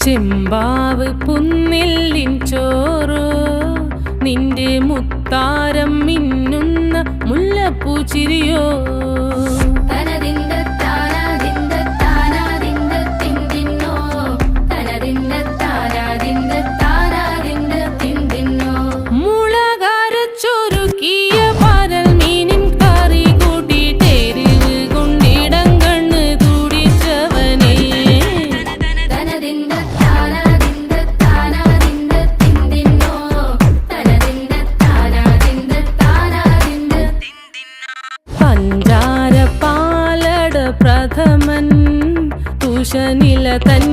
ചെമ്പാവ് പുന്നെല്ലിൻ ചോറോ നിന്റെ മുത്താരം മിന്നുന്ന മുല്ലപ്പൂച്ചിരിയോ പഞ്ചാര പാലട പ്രഥമൻ തുഷനില തൻ